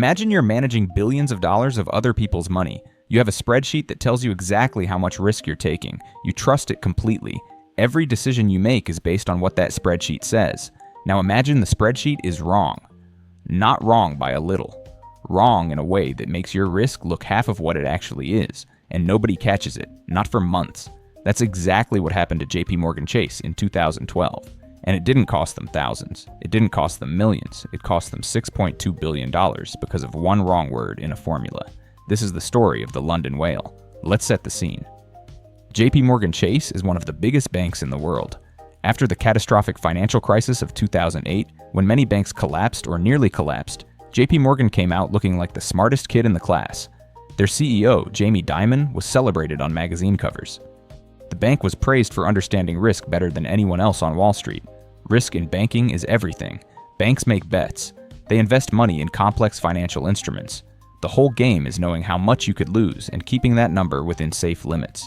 Imagine you're managing billions of dollars of other people's money. You have a spreadsheet that tells you exactly how much risk you're taking. You trust it completely. Every decision you make is based on what that spreadsheet says. Now imagine the spreadsheet is wrong. Not wrong by a little. Wrong in a way that makes your risk look half of what it actually is, and nobody catches it, not for months. That's exactly what happened to JPMorgan Chase in 2012. And it didn't cost them thousands. It didn't cost them millions. It cost them $6.2 billion because of one wrong word in a formula. This is the story of the London whale. Let's set the scene. JPMorgan Chase is one of the biggest banks in the world. After the catastrophic financial crisis of 2008, when many banks collapsed or nearly collapsed, JPMorgan came out looking like the smartest kid in the class. Their CEO, Jamie Dimon, was celebrated on magazine covers. The bank was praised for understanding risk better than anyone else on Wall Street. Risk in banking is everything. Banks make bets. They invest money in complex financial instruments. The whole game is knowing how much you could lose and keeping that number within safe limits.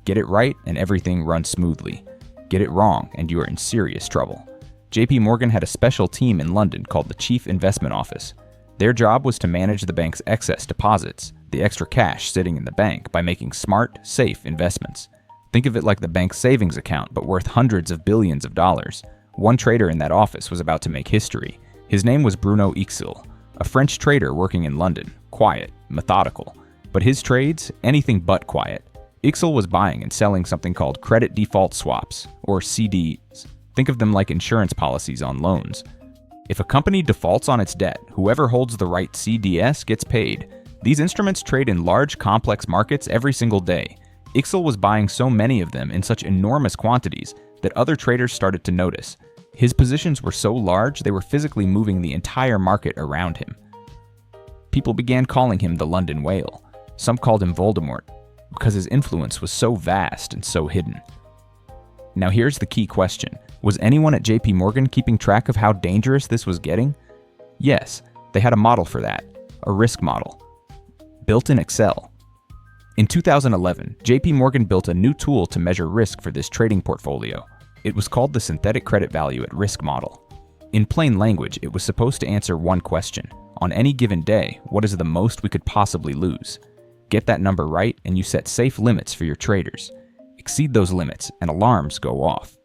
Get it right and everything runs smoothly. Get it wrong and you are in serious trouble. JP Morgan had a special team in London called the Chief Investment Office. Their job was to manage the bank's excess deposits, the extra cash sitting in the bank, by making smart, safe investments. Think of it like the bank's savings account, but worth hundreds of billions of dollars. One trader in that office was about to make history. His name was Bruno Ixel, a French trader working in London. Quiet, methodical. But his trades, anything but quiet. Ixel was buying and selling something called credit default swaps, or CDs. Think of them like insurance policies on loans. If a company defaults on its debt, whoever holds the right CDS gets paid. These instruments trade in large, complex markets every single day. Ixel was buying so many of them in such enormous quantities that other traders started to notice. His positions were so large they were physically moving the entire market around him. People began calling him the London whale. Some called him Voldemort, because his influence was so vast and so hidden. Now here's the key question. Was anyone at JP Morgan keeping track of how dangerous this was getting? Yes, they had a model for that, a risk model, built in Excel. In 2011, JP Morgan built a new tool to measure risk for this trading portfolio. It was called the Synthetic Credit Value at Risk Model. In plain language, it was supposed to answer one question. On any given day, what is the most we could possibly lose? Get that number right and you set safe limits for your traders. Exceed those limits and alarms go off.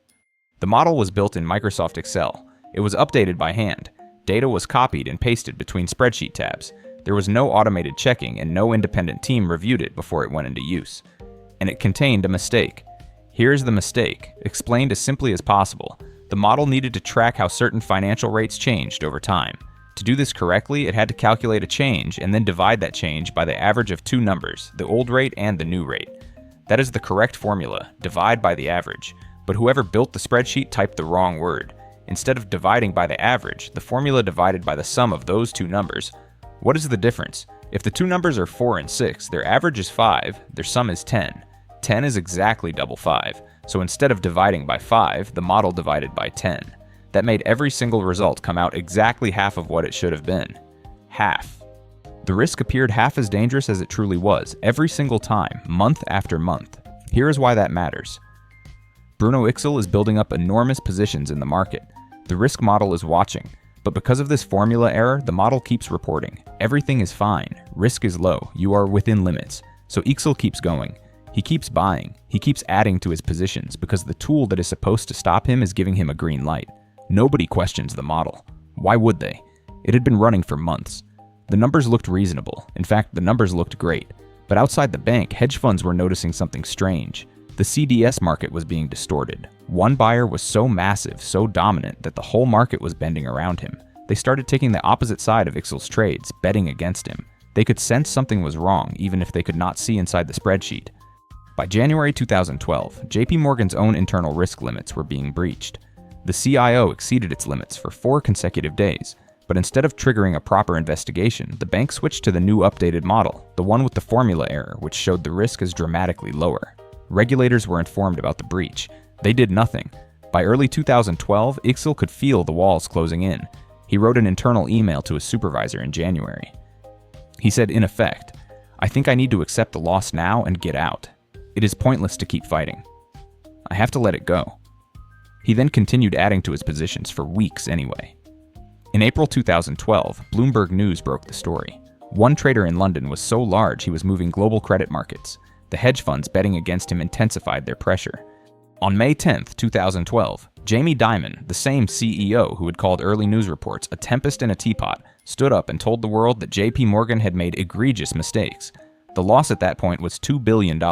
The model was built in Microsoft Excel. It was updated by hand. Data was copied and pasted between spreadsheet tabs. There was no automated checking and no independent team reviewed it before it went into use. And it contained a mistake. Here's the mistake, explained as simply as possible. The model needed to track how certain financial rates changed over time. To do this correctly, it had to calculate a change and then divide that change by the average of two numbers, the old rate and the new rate. That is the correct formula, divide by the average. But whoever built the spreadsheet typed the wrong word. Instead of dividing by the average, the formula divided by the sum of those two numbers. What is the difference? If the two numbers are 4 and 6, their average is 5, their sum is 10. 10 is exactly double 5, so instead of dividing by 5, the model divided by 10. That made every single result come out exactly half of what it should have been. Half. The risk appeared half as dangerous as it truly was, every single time, month after month. Here is why that matters. Bruno Ixel is building up enormous positions in the market. The risk model is watching, but because of this formula error, the model keeps reporting. Everything is fine, risk is low, you are within limits. So Ixel keeps going. He keeps buying, he keeps adding to his positions because the tool that is supposed to stop him is giving him a green light. Nobody questions the model. Why would they? It had been running for months. The numbers looked reasonable. In fact, the numbers looked great. But outside the bank, hedge funds were noticing something strange. The CDS market was being distorted. One buyer was so massive, so dominant, that the whole market was bending around him. They started taking the opposite side of Ixel's trades, betting against him. They could sense something was wrong, even if they could not see inside the spreadsheet. By January 2012, JP Morgan's own internal risk limits were being breached. The CIO exceeded its limits for 4 consecutive days, but instead of triggering a proper investigation, the bank switched to the new updated model, the one with the formula error, which showed the risk as dramatically lower. Regulators were informed about the breach. They did nothing. By early 2012, Ixel could feel the walls closing in. He wrote an internal email to his supervisor in January. He said, in effect, "I think I need to accept the loss now and get out. It is pointless to keep fighting. I have to let it go." He then continued adding to his positions for weeks anyway. In April 2012, Bloomberg News broke the story. One trader in London was so large he was moving global credit markets. The hedge funds betting against him intensified their pressure. On May 10, 2012, Jamie Dimon, the same CEO who had called early news reports a tempest in a teapot, stood up and told the world that JPMorgan had made egregious mistakes. The loss at that point was $2 billion.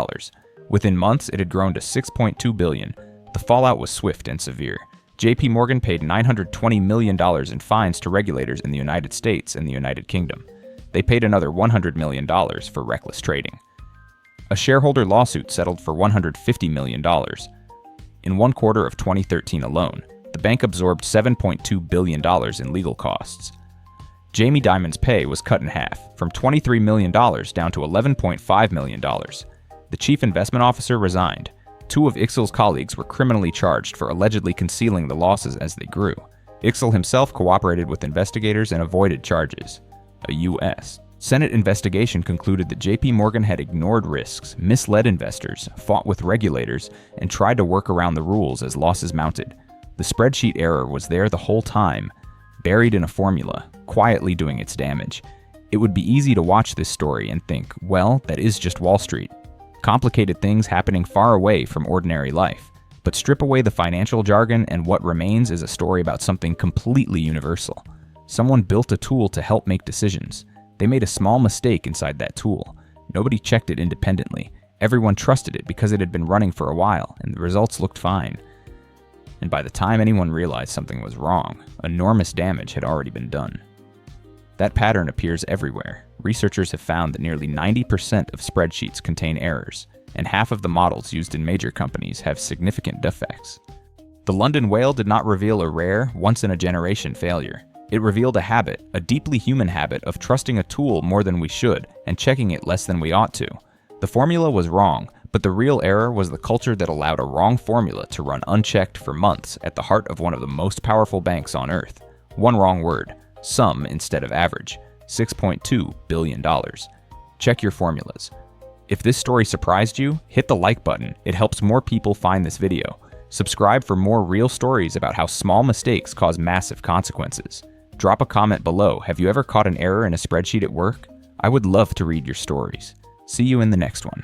Within months, it had grown to $6.2 billion. The fallout was swift and severe. JPMorgan paid $920 million in fines to regulators in the United States and the United Kingdom. They paid another $100 million for reckless trading. A shareholder lawsuit settled for $150 million. In one quarter of 2013 alone, the bank absorbed $7.2 billion in legal costs. Jamie Dimon's pay was cut in half, from $23 million down to $11.5 million. The chief investment officer resigned. Two of IXL's colleagues were criminally charged for allegedly concealing the losses as they grew. IXL himself cooperated with investigators and avoided charges. A U.S. Senate investigation concluded that JPMorgan had ignored risks, misled investors, fought with regulators, and tried to work around the rules as losses mounted. The spreadsheet error was there the whole time, buried in a formula, quietly doing its damage. It would be easy to watch this story and think, well, that is just Wall Street. Complicated things happening far away from ordinary life. But strip away the financial jargon and what remains is a story about something completely universal. Someone built a tool to help make decisions. They made a small mistake inside that tool. Nobody checked it independently. Everyone trusted it because it had been running for a while, and the results looked fine. And by the time anyone realized something was wrong, enormous damage had already been done. That pattern appears everywhere. Researchers have found that nearly 90% of spreadsheets contain errors, and half of the models used in major companies have significant defects. The London whale did not reveal a rare, once-in-a-generation failure. It revealed a habit, a deeply human habit of trusting a tool more than we should and checking it less than we ought to. The formula was wrong, but the real error was the culture that allowed a wrong formula to run unchecked for months at the heart of one of the most powerful banks on earth. One wrong word, sum instead of average, $6.2 billion. Check your formulas. If this story surprised you, hit the like button. It helps more people find this video. Subscribe for more real stories about how small mistakes cause massive consequences. Drop a comment below. Have you ever caught an error in a spreadsheet at work? I would love to read your stories. See you in the next one.